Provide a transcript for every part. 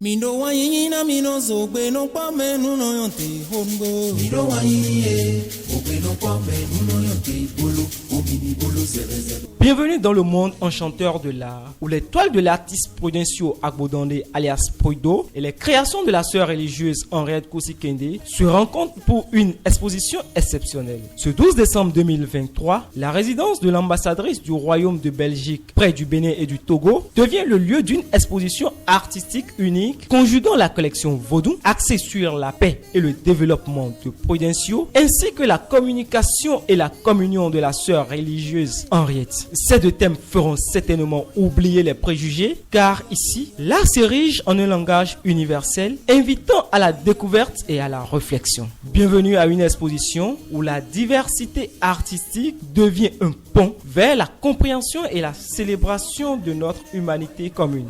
Mindo wanyi na mino zogbe no pa menu no yonte hongo. Mindo wanyi ogbe no pa menu no yonte bolo omini bolo zereze. Bienvenue dans le monde enchanteur de l'art, où les toiles de l'artiste Prudencio Agbodande alias Prudo et les créations de la sœur religieuse Henriette Kosi Kende se rencontrent pour une exposition exceptionnelle. Ce 12 décembre 2023, la résidence de l'ambassadrice du Royaume de Belgique près du Bénin et du Togo devient le lieu d'une exposition artistique unique conjuguant la collection Vodou axée sur la paix et le développement de Prudencio ainsi que la communication et la communion de la sœur religieuse Henriette. Ces deux thèmes feront certainement oublier les préjugés, car ici, l'art s'érige en un langage universel, invitant à la découverte et à la réflexion. Bienvenue à une exposition où la diversité artistique devient un pont vers la compréhension et la célébration de notre humanité commune.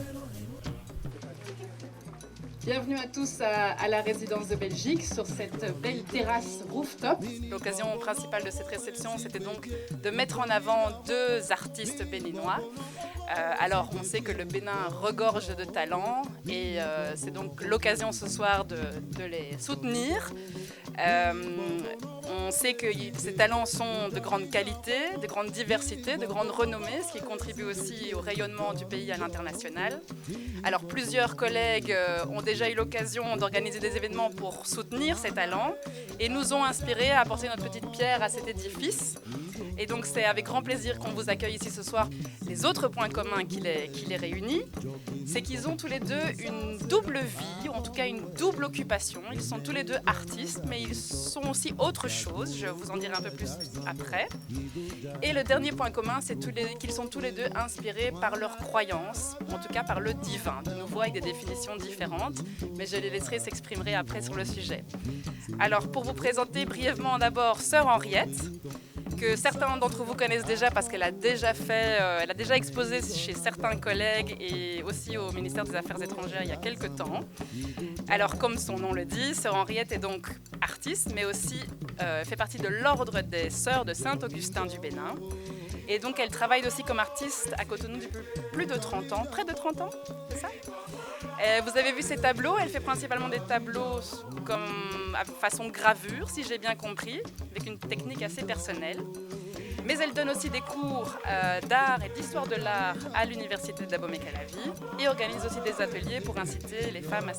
Bienvenue à tous à la résidence de Belgique sur cette belle terrasse rooftop. L'occasion principale de cette réception, c'était donc de mettre en avant deux artistes béninois. Alors, on sait que le Bénin regorge de talents et c'est donc l'occasion ce soir de les soutenir. On sait que ces talents sont de grande qualité, de grande diversité, de grande renommée, ce qui contribue aussi au rayonnement du pays à l'international. Alors, plusieurs collègues ont déjà eu l'occasion d'organiser des événements pour soutenir ces talents et nous ont inspirés à apporter notre petite pierre à cet édifice. Et donc, c'est avec grand plaisir qu'on vous accueille ici ce soir. Les autres points communs qui les réunissent, c'est qu'ils ont tous les deux une double vie, en tout cas une double occupation. Ils sont tous les deux artistes, mais ils sont aussi autre chose. Je vous en dirai un peu plus après. Et le dernier point commun, c'est qu'ils sont tous les deux inspirés par leur croyance, en tout cas par le divin. De nouveau avec des définitions différentes, mais je les laisserai s'exprimer après sur le sujet. Alors, pour vous présenter brièvement d'abord Sœur Henriette, que certains d'entre vous connaissent déjà parce qu'elle a déjà exposé chez certains collègues et aussi au ministère des Affaires étrangères il y a quelques temps. Alors, comme son nom le dit, Sœur Henriette est donc artiste, mais aussi fait partie de l'ordre des Sœurs de Saint-Augustin du Bénin. Et donc, elle travaille aussi comme artiste à Cotonou depuis plus de 30 ans, près de 30 ans, c'est ça ? Vous avez vu ses tableaux, elle fait principalement des tableaux comme à façon gravure, si j'ai bien compris, avec une technique assez personnelle. Mais elle donne aussi des cours d'art et d'histoire de l'art à l'université d'Abomey-Calavi et organise aussi des ateliers pour inciter les femmes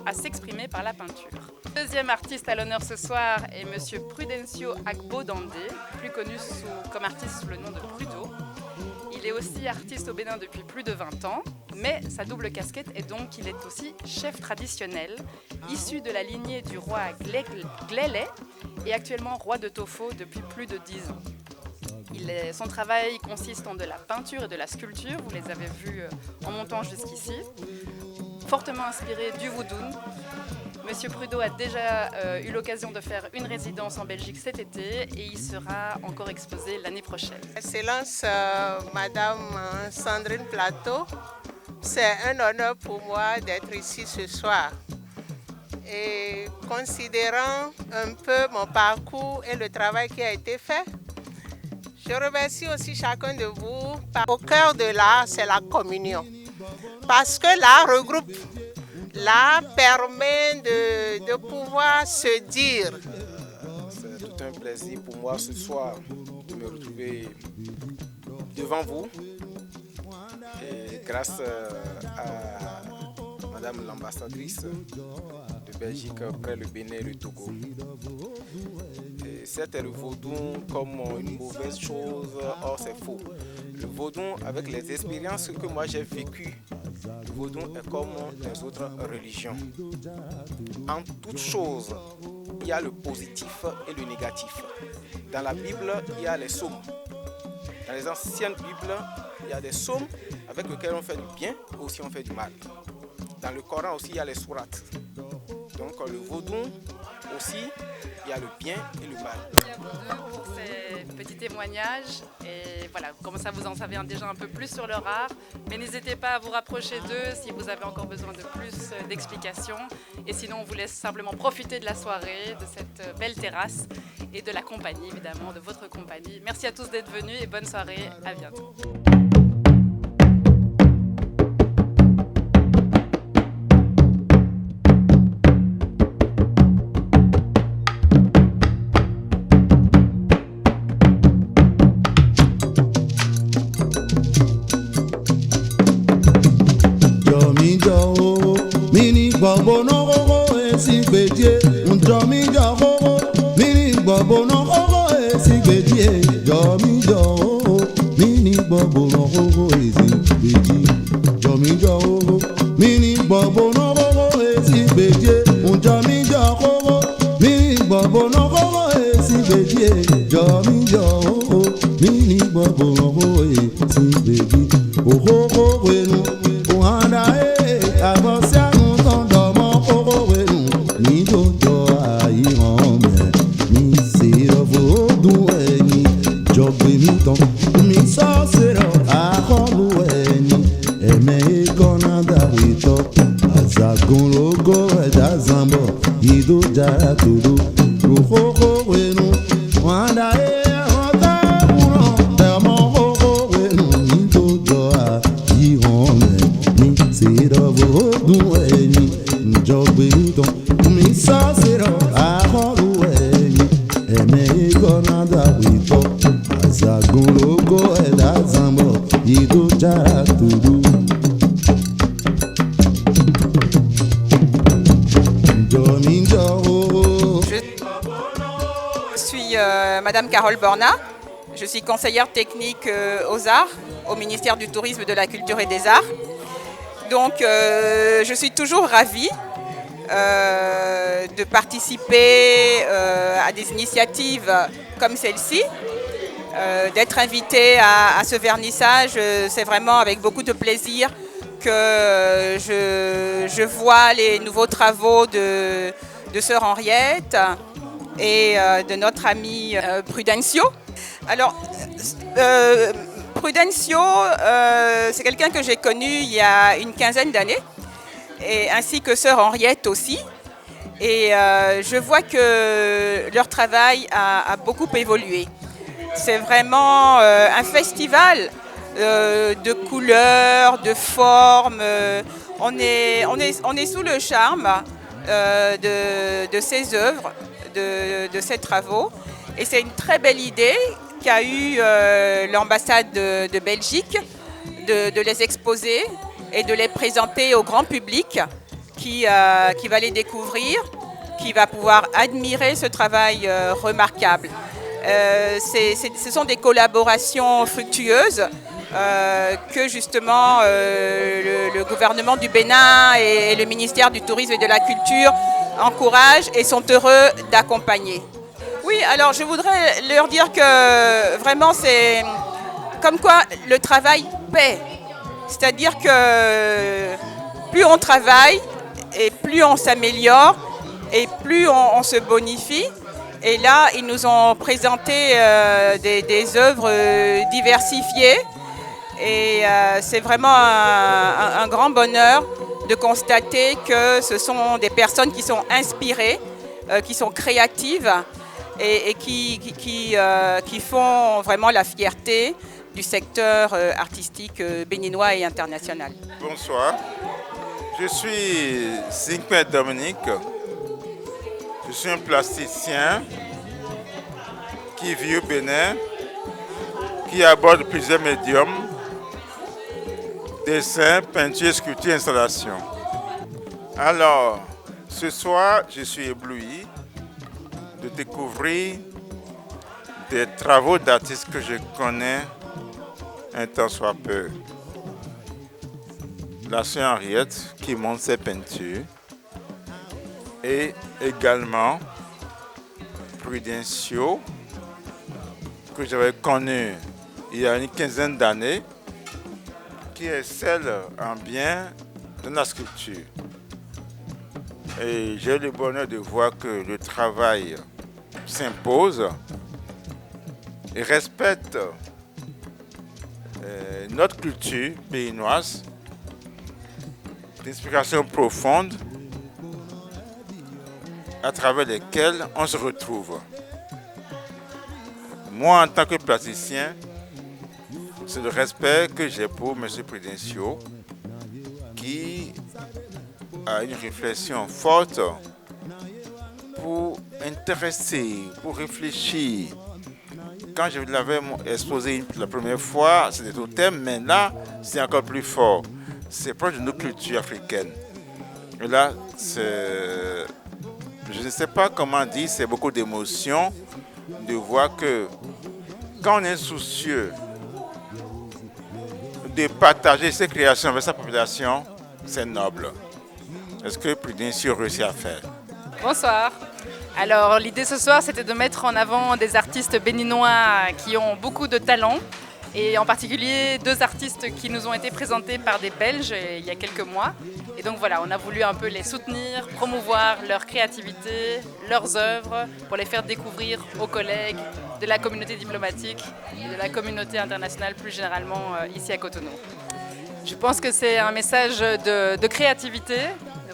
à s'exprimer par la peinture. Le deuxième artiste à l'honneur ce soir est Monsieur Prudencio Agbodande, plus connu comme artiste sous le nom de Prudo. Il est aussi artiste au Bénin depuis plus de 20 ans, mais sa double casquette est donc qu'il est aussi chef traditionnel, issu de la lignée du roi Glélé et actuellement roi de Tofo depuis plus de 10 ans. Son travail consiste en de la peinture et de la sculpture, vous les avez vus en montant jusqu'ici, fortement inspiré du Woudoun. Monsieur Prudo a déjà eu l'occasion de faire une résidence en Belgique cet été et il sera encore exposé l'année prochaine. Excellence, Madame Sandrine Plateau, c'est un honneur pour moi d'être ici ce soir. Et considérant un peu mon parcours et le travail qui a été fait, je remercie aussi chacun de vous. Au cœur de l'art, c'est la communion. Parce que l'art regroupe. L'art permet de pouvoir se dire. C'est tout un plaisir pour moi ce soir de me retrouver devant vous. Et grâce à Madame l'ambassadrice de Belgique près le Bénin et le Togo. Et c'était le vaudou comme une mauvaise chose, or c'est faux. Le vaudou, avec les expériences que moi j'ai vécues, le vaudou est comme les autres religions. En toute chose, il y a le positif et le négatif. Dans la Bible, il y a les psaumes. Dans les anciennes Bibles, il y a des psaumes avec lesquels on fait du bien et aussi on fait du mal. Dans le Coran aussi, il y a les sourates. Donc le vaudou aussi, il y a le bien et le mal. Merci à vous deux pour ces petits témoignages. Et voilà, comme ça vous en savez déjà un peu plus sur leur art. Mais n'hésitez pas à vous rapprocher d'eux si vous avez encore besoin de plus d'explications. Et sinon, on vous laisse simplement profiter de la soirée, de cette belle terrasse et de la compagnie, évidemment, de votre compagnie. Merci à tous d'être venus et bonne soirée. À bientôt. jo mini bobo no go esi gbedie jo mi jo mini bobo no go esi gbedie jo mi jo mini bobo no go esi gbedie jo mi jo mini bobo no go esi gbedie jo mi jo mini bobo no go esi gbedie jo mi jo mini bobo no go esi gbedie oho wenu ohanda agosia no do mo oho wenu ni jojo ayi hàn me mi se ovo du eni jogbe mi tan mi so se ro akolu eni eme gonna da we talk azagun logo da zambo ido jara todo oho wenu ohanda mi sa sero aholu eni eme gonna da we talk azagun logo eda zambo ido jara tudu Je suis Madame Carole Borna. Je suis conseillère technique aux arts au ministère du Tourisme, de la Culture et des Arts. Donc je suis toujours ravie de participer à des initiatives comme celle-ci, d'être invitée à ce vernissage. C'est vraiment avec beaucoup de plaisir que je vois les nouveaux travaux de sœur Henriette et de notre ami Prudencio. Alors, Prudencio, c'est quelqu'un que j'ai connu il y a une quinzaine d'années, ainsi que sœur Henriette aussi. Et je vois que leur travail a beaucoup évolué. C'est vraiment un festival de couleurs, de formes. On est sous le charme de ces œuvres, de ces travaux. Et c'est une très belle idée qu'a eu l'ambassade de Belgique de les exposer et de les présenter au grand public qui va les découvrir, qui va pouvoir admirer ce travail remarquable. Ce sont des collaborations fructueuses que justement le gouvernement du Bénin et le ministère du Tourisme et de la Culture encouragent et sont heureux d'accompagner. Oui, alors je voudrais leur dire que vraiment c'est comme quoi le travail paie. C'est-à-dire que plus on travaille et plus on s'améliore et plus on se bonifie. Et là, ils nous ont présenté des œuvres diversifiées. Et c'est vraiment un grand bonheur de constater que ce sont des personnes qui sont inspirées, qui sont créatives et qui font vraiment la fierté du secteur artistique béninois et international. Bonsoir, je suis Zinkmet Dominique. Je suis un plasticien qui vit au Bénin, qui aborde plusieurs médiums, dessin, peinture, sculpture, installation. Alors, ce soir, je suis ébloui de découvrir des travaux d'artistes que je connais un tant soit peu. La sœur Henriette qui montre ses peintures et également Prudencio que j'avais connu il y a une quinzaine d'années qui excelle en bien dans la sculpture. Et j'ai le bonheur de voir que le travail s'impose et respecte notre culture béninoise d'inspiration profonde à travers lesquelles on se retrouve. Moi, en tant que plasticien, c'est le respect que j'ai pour M. Prudencio, qui a une réflexion forte pour intéresser, pour réfléchir. Quand je l'avais exposé la première fois, c'était au thème, mais là, c'est encore plus fort. c'est proche de nos cultures africaines. Et là, je ne sais pas comment dire, c'est beaucoup d'émotion de voir que quand on est soucieux de partager ses créations avec sa population, c'est noble. Est-ce que Prudencio réussit à faire? Bonsoir. Alors l'idée ce soir c'était de mettre en avant des artistes béninois qui ont beaucoup de talent et en particulier 2 artistes qui nous ont été présentés par des Belges il y a quelques mois. Et donc voilà, on a voulu un peu les soutenir, promouvoir leur créativité, leurs œuvres pour les faire découvrir aux collègues de la communauté diplomatique et de la communauté internationale plus généralement ici à Cotonou. Je pense que c'est un message de créativité.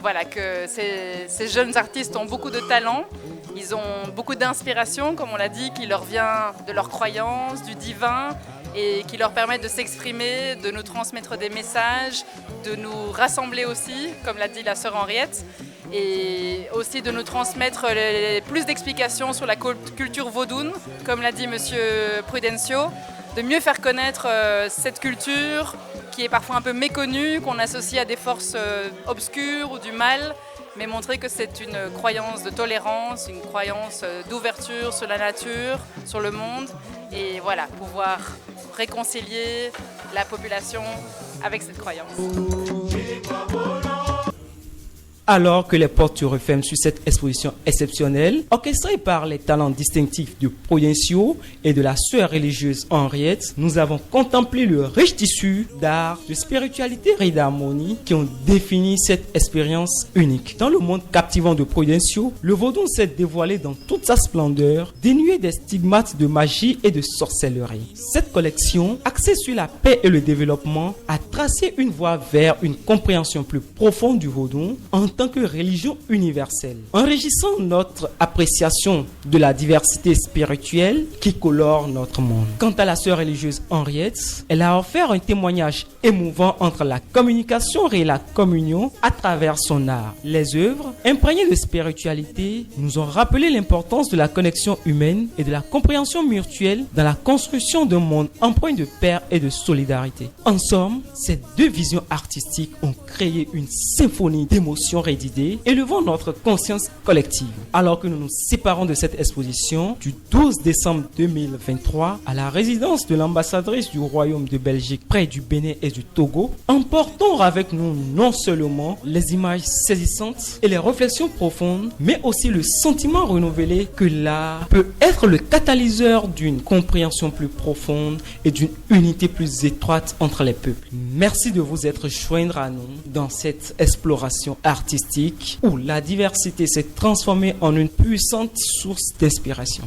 Voilà, que ces jeunes artistes ont beaucoup de talent, ils ont beaucoup d'inspiration, comme on l'a dit, qui leur vient de leur croyance, du divin, et qui leur permet de s'exprimer, de nous transmettre des messages, de nous rassembler aussi, comme l'a dit la sœur Henriette, et aussi de nous transmettre plus d'explications sur la culture vaudoune, comme l'a dit monsieur Prudencio, de mieux faire connaître cette culture qui est parfois un peu méconnue, qu'on associe à des forces obscures ou du mal, mais montrer que c'est une croyance de tolérance, une croyance d'ouverture sur la nature, sur le monde, et voilà, pouvoir réconcilier la population avec cette croyance. Alors que les portes se referment sur cette exposition exceptionnelle, orchestrée par les talents distinctifs de Prudencio et de la sœur religieuse Henriette, nous avons contemplé le riche tissu d'art, de spiritualité et d'harmonie qui ont défini cette expérience unique. Dans le monde captivant de Prudencio, le vaudou s'est dévoilé dans toute sa splendeur, dénué des stigmates de magie et de sorcellerie. Cette collection, axée sur la paix et le développement, a tracé une voie vers une compréhension plus profonde du vaudou en tant que religion universelle, enrichissant notre appréciation de la diversité spirituelle qui colore notre monde. Quant à la sœur religieuse Henriette, elle a offert un témoignage émouvant entre la communication et la communion à travers son art. Les œuvres, imprégnées de spiritualité, nous ont rappelé l'importance de la connexion humaine et de la compréhension mutuelle dans la construction d'un monde empreint de paix et de solidarité. En somme, ces 2 visions artistiques ont créé une symphonie d'émotions et d'idées, élevant notre conscience collective. Alors que nous nous séparons de cette exposition du 12 décembre 2023 à la résidence de l'ambassadrice du Royaume de Belgique près du Bénin et du Togo, emportons avec nous non seulement les images saisissantes et les réflexions profondes, mais aussi le sentiment renouvelé que l'art peut être le catalyseur d'une compréhension plus profonde et d'une unité plus étroite entre les peuples. Merci de vous être joindre à nous dans cette exploration artistique où la diversité s'est transformée en une puissante source d'inspiration.